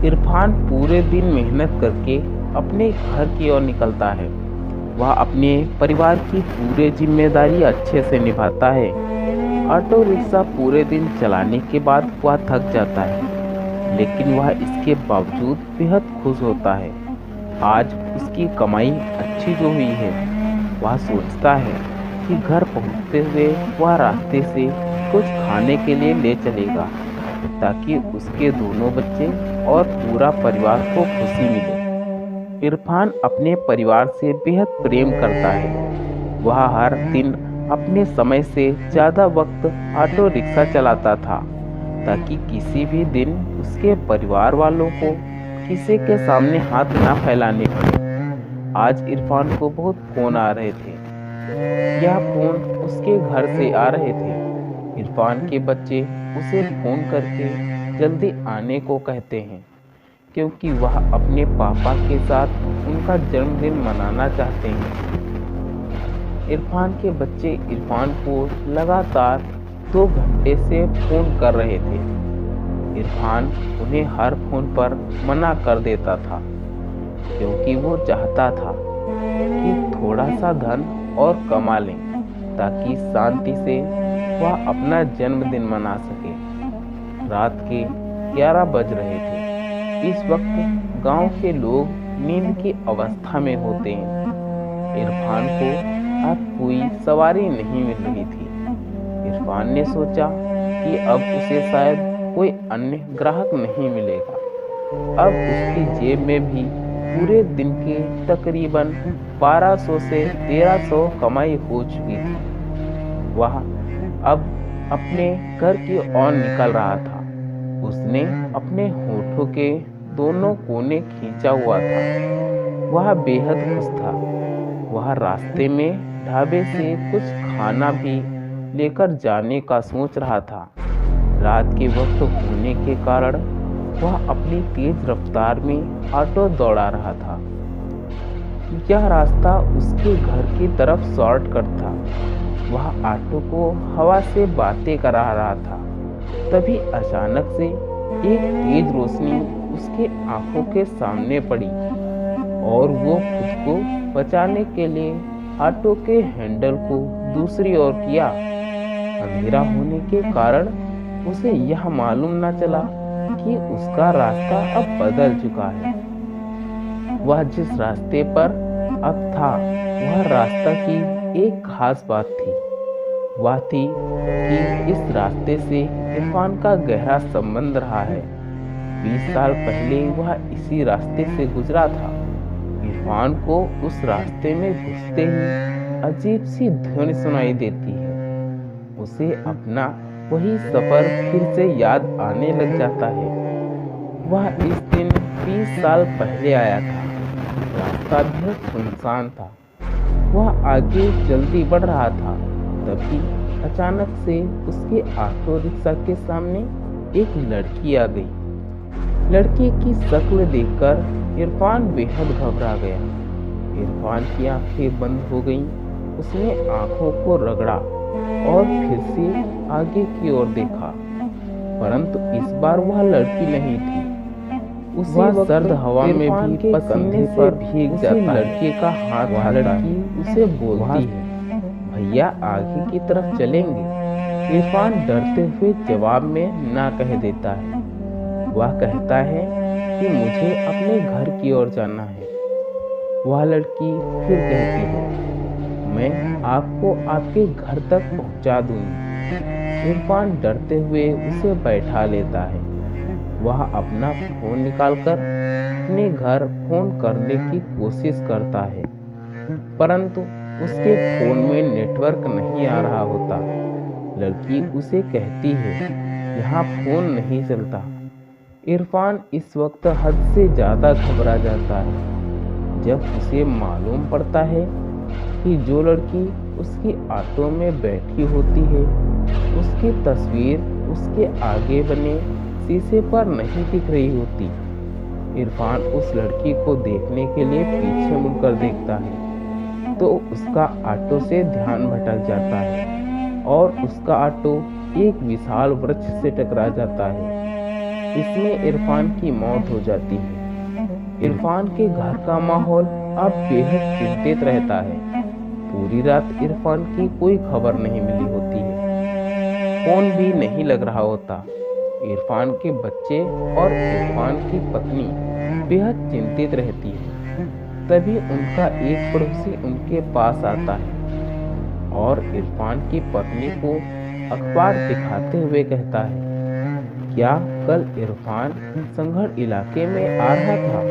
इरफान पूरे दिन मेहनत करके अपने घर की ओर निकलता है। वह अपने परिवार की पूरी जिम्मेदारी अच्छे से निभाता है। ऑटो रिक्शा पूरे दिन चलाने के बाद वह थक जाता है, लेकिन वह इसके बावजूद बेहद खुश होता है। आज उसकी कमाई अच्छी जो हुई है, वह सोचता है कि घर पहुंचते हुए वह रास्ते से कुछ खाने के लिए ले चलेगा, ताकि उसके दोनों बच्चे और पूरा परिवार को खुशी मिले। इरफान अपने परिवार से बेहद प्रेम करता है। वह हर दिन अपने समय से ज़्यादा वक्त ऑटो रिक्शा चलाता था, ताकि किसी भी दिन उसके परिवार वालों को किसी के सामने हाथ ना फैलाने पड़े। आज इरफान को बहुत फ़ोन आ रहे थे। यह फ़ोन उसके घर से आ रहे थे। इरफान के बच्चे उसे फ़ोन करके जल्दी आने को कहते हैं, क्योंकि वह अपने पापा के साथ उनका जन्मदिन मनाना चाहते हैं। इरफान के बच्चे इरफान को लगातार 2 घंटे से फ़ोन कर रहे थे। इरफान उन्हें हर फ़ोन पर मना कर देता था, क्योंकि वो चाहता था कि थोड़ा सा धन और कमा लें, ताकि शांति से वह अपना जन्मदिन मना सके। रात के 11 बज रहे थे। इस वक्त गांव के लोग नींद की अवस्था में होते हैं। इरफान को अब कोई सवारी नहीं मिल रही थी। इरफान ने सोचा कि अब उसे शायद कोई अन्य ग्राहक नहीं मिलेगा। अब उसकी जेब में भी पूरे दिन के तकरीबन 1200 से 1300 कमाई हो चुकी थी। वह अब अपने घर की ओर निकल रहा था। उसने अपने होठों के दोनों कोने खींचा हुआ था। वह बेहद खुश था। वह रास्ते में ढाबे से कुछ खाना भी लेकर जाने का सोच रहा था। रात के वक्त होने के कारण वह अपनी तेज रफ्तार में ऑटो दौड़ा रहा था। यह रास्ता उसके घर की तरफ शॉर्टकट था। वह ऑटो को हवा से बातें करा रहा था। तभी अचानक से एक तेज रोशनी उसके आंखों के सामने पड़ी, और वो खुद को बचाने के लिए ऑटो के हैंडल को दूसरी ओर किया। अंधेरा होने के कारण उसे यह मालूम न चला कि उसका रास्ता अब बदल चुका है। वह जिस रास्ते पर अब था, वह रास्ता की एक खास बात थी। वह थी कि इस रास्ते से इरफान का गहरा संबंध रहा है। 20 साल पहले वह इसी रास्ते से गुजरा था। इरफान को उस रास्ते में घुसते ही अजीब सी ध्वनि सुनाई देती है। उसे अपना वही सफर फिर से याद आने लग जाता है। वह इस दिन 20 साल पहले आया था। रास्ता बहुत सुनसान था। वह आगे जल्दी बढ़ रहा था। तभी अचानक से उसके ऑटो रिक्शा के सामने एक लड़की आ गई। लड़की की शक्ल देखकर इरफान बेहद घबरा गया। इरफान की आंखें बंद हो गईं। उसने आंखों को रगड़ा और फिर से आगे की ओर देखा, परंतु इस बार वह लड़की नहीं थी। उसी सर्द हवा में भी पसीने से भीग जाता लड़की का हाथ। वह लड़की उसे बोलती है, भैया आगे की तरफ चलेंगे। इरफान डरते हुए जवाब में ना कह देता है। वह कहता है कि मुझे अपने घर की ओर जाना है। वह लड़की फिर कहती है, मैं आपको आपके घर तक पहुंचा दूंगी। इरफान डरते हुए उसे बैठा लेता है। वह अपना फोन निकालकर अपने घर फोन करने की कोशिश करता है, परंतु उसके फोन में नेटवर्क नहीं आ रहा होता। लड़की उसे कहती है, यहाँ फोन नहीं चलता। इरफान इस वक्त हद से ज़्यादा घबरा जाता है जब उसे मालूम पड़ता है कि जो लड़की उसकी ऑटो में बैठी होती है, उसकी तस्वीर उसके आगे बने शीशे पर नहीं दिख रही होती। इरफान उस लड़की को देखने के लिए पीछे मुड़कर देखता है, तो उसका ऑटो से ध्यान भटक जाता है और उसका ऑटो एक विशाल वृक्ष से टकरा जाता है। इसमें इरफान की मौत हो जाती है। इरफान के घर का माहौल अब बेहद चिंतित रहता है। पूरी रात इरफान की कोई खबर नहीं मिली होती है, फोन भी नहीं लग रहा होता। इरफान के बच्चे और इरफान की पत्नी बेहद चिंतित रहती है। तभी उनका एक पड़ोसी उनके पास आता है और इरफान की पत्नी को अखबार दिखाते हुए कहता है, क्या कल इरफान संगढ़ इलाके में आ रहा था?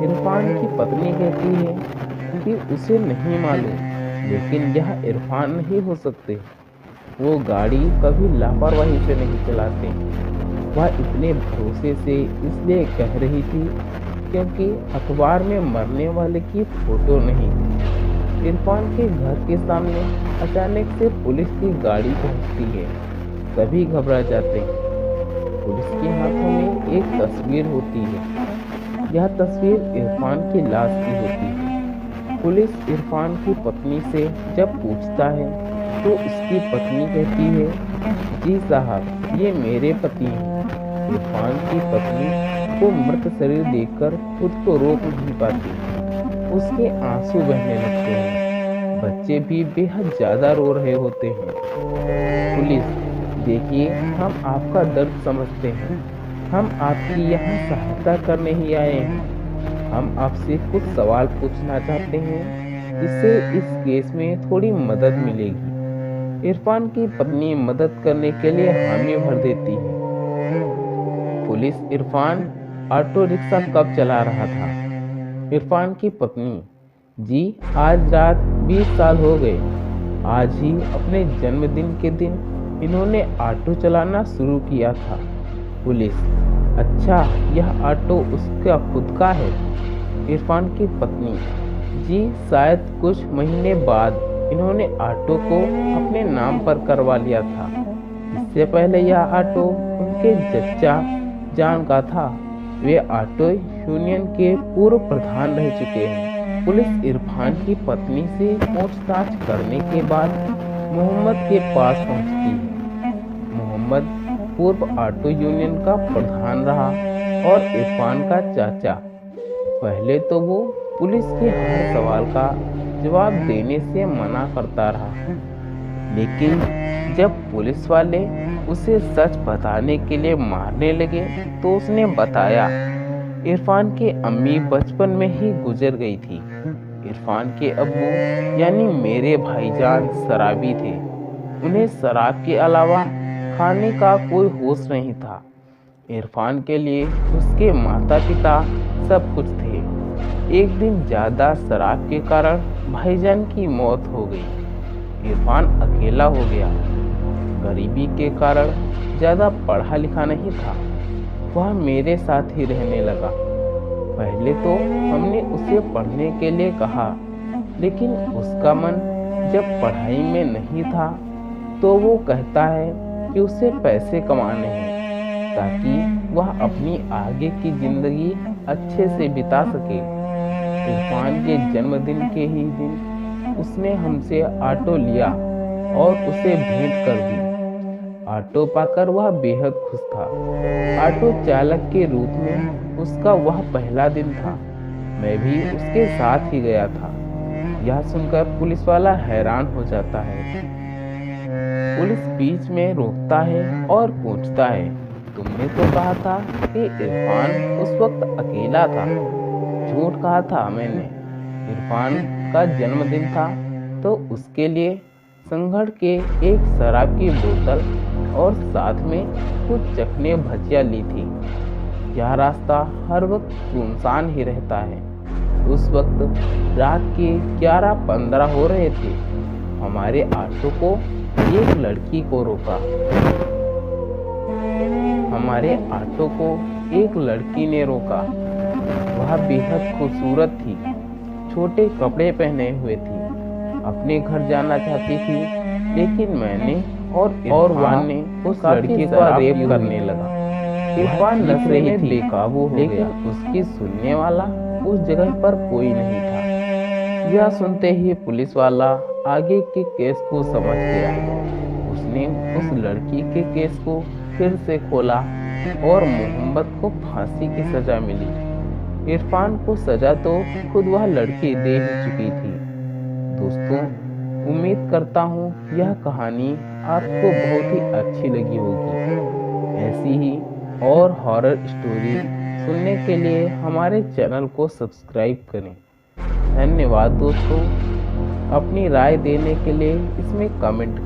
इरफान की पत्नी कहती है कि उसे नहीं मालूम, लेकिन यह इरफान नहीं हो सकते। वो गाड़ी कभी लापरवाही से नहीं चलाते। वह इतने भरोसे से इसलिए कह रही थी क्योंकि अखबार में मरने वाले की फोटो नहीं थी। इरफान के घर के सामने अचानक से पुलिस की गाड़ी पहुंचती है। सभी घबरा जाते हैं। पुलिस के हाथों में एक तस्वीर होती है। यह तस्वीर इरफान की लाश की होती है। पुलिस इरफान की पत्नी से जब पूछता है तो उसकी पत्नी कहती है, जी साहब, ये मेरे पति हैं। इरफान की पत्नी को मृत शरीर देखकर खुद को रोक नहीं पाती। उसके आंसू बहने लगते हैं। बच्चे भी बेहद ज्यादा रो रहे होते हैं। पुलिस, देखिए, हम आपका दर्द समझते हैं। हम आपकी यहाँ सहायता करने ही आए हैं। हम आपसे कुछ सवाल पूछना चाहते हैं, जिससे इस केस में थोड़ी मदद मिलेगी। इरफान की पत्नी मदद करने के लिए हामी भर देती है। पुलिस, इरफान ऑटो रिक्शा कब चला रहा था? इरफान की पत्नी, जी आज रात 20 साल हो गए। आज ही अपने जन्मदिन के दिन इन्होंने ऑटो चलाना शुरू किया था। पुलिस, अच्छा, यह ऑटो उसका खुद का है? इरफान की पत्नी, जी शायद कुछ महीने बाद इन्होंने ऑटो को अपने नाम पर करवा लिया था। इससे पहले यह ऑटो उनके चचा जान का था। वे ऑटो यूनियन के पूर्व प्रधान रह चुके हैं। पुलिस इरफान की पत्नी से पूछताछ करने के बाद मोहम्मद के पास पहुंचती है। मोहम्मद पूर्व ऑटो यूनियन का प्रधान रहा और इरफान का चाचा। पहले तो वो पुलिस के हर सवाल का जवाब देने से मना करता रहा, लेकिन जब पुलिस वाले उसे सच बताने के लिए मारने लगे तो उसने बताया, इरफान के अम्मी बचपन में ही गुजर गई थी। इरफान के अब्बू यानी मेरे भाईजान शराबी थे। उन्हें शराब के अलावा खाने का कोई होश नहीं था। इरफान के लिए उसके माता पिता सब कुछ थे। एक दिन ज़्यादा शराब के कारण भाईजान की मौत हो गई। इरफान अकेला हो गया। गरीबी के कारण ज़्यादा पढ़ा लिखा नहीं था। वह मेरे साथ ही रहने लगा। पहले तो हमने उसे पढ़ने के लिए कहा, लेकिन उसका मन जब पढ़ाई में नहीं था तो वो कहता है कि उसे पैसे कमाने हैं ताकि वह अपनी आगे की जिंदगी अच्छे से बिता सके। इरफान के जन्मदिन के ही दिन उसने हमसे ऑटो लिया और उसे भेंट कर दी। ऑटो पाकर वह बेहद खुश था। ऑटो चालक के रूप में उसका वह पहला दिन था। मैं भी उसके साथ ही गया था। यह सुनकर पुलिस वाला हैरान हो जाता है। पुलिस बीच में रोकता है और पूछता है, तुमने तो कहा था कि इरफान उस वक्त अकेला था। झूठ कहा था मैंने। इरफान का जन्मदिन था तो उसके लिए संगढ़ के एक शराब की बोतल और साथ में कुछ चखने भजिया ली थी। यह रास्ता हर वक्त सुनसान ही रहता है। उस वक्त रात के 11:15 हो रहे थे। हमारे ऑटो को एक लड़की को रोका। हमारे ऑटो को एक लड़की ने रोका। वह बेहद खूबसूरत थी। छोटे कपड़े पहने हुए थी। अपने घर जाना चाहती थी, लेकिन मैंने और वान ने उस लड़की का रेप करने लगा। इरफान नशे में बेकाबू हो गया। उसकी सुनने वाला उस जगह पर कोई नहीं था। यह सुनते ही पुलिस वाला आगे के केस को समझ गया। उसने उस लड़की के केस को फिर से खोला और मोहम्मद को फांसी की सजा मिली। इरफान को सजा तो खुद वह लड़की दे ही चुकी थी। दोस्तों, उम्मीद करता हूँ यह कहानी आपको बहुत ही अच्छी लगी होगी। ऐसी ही और हॉरर स्टोरी सुनने के लिए हमारे चैनल को सब्सक्राइब करें। धन्यवाद दोस्तों। अपनी राय देने के लिए इसमें कमेंट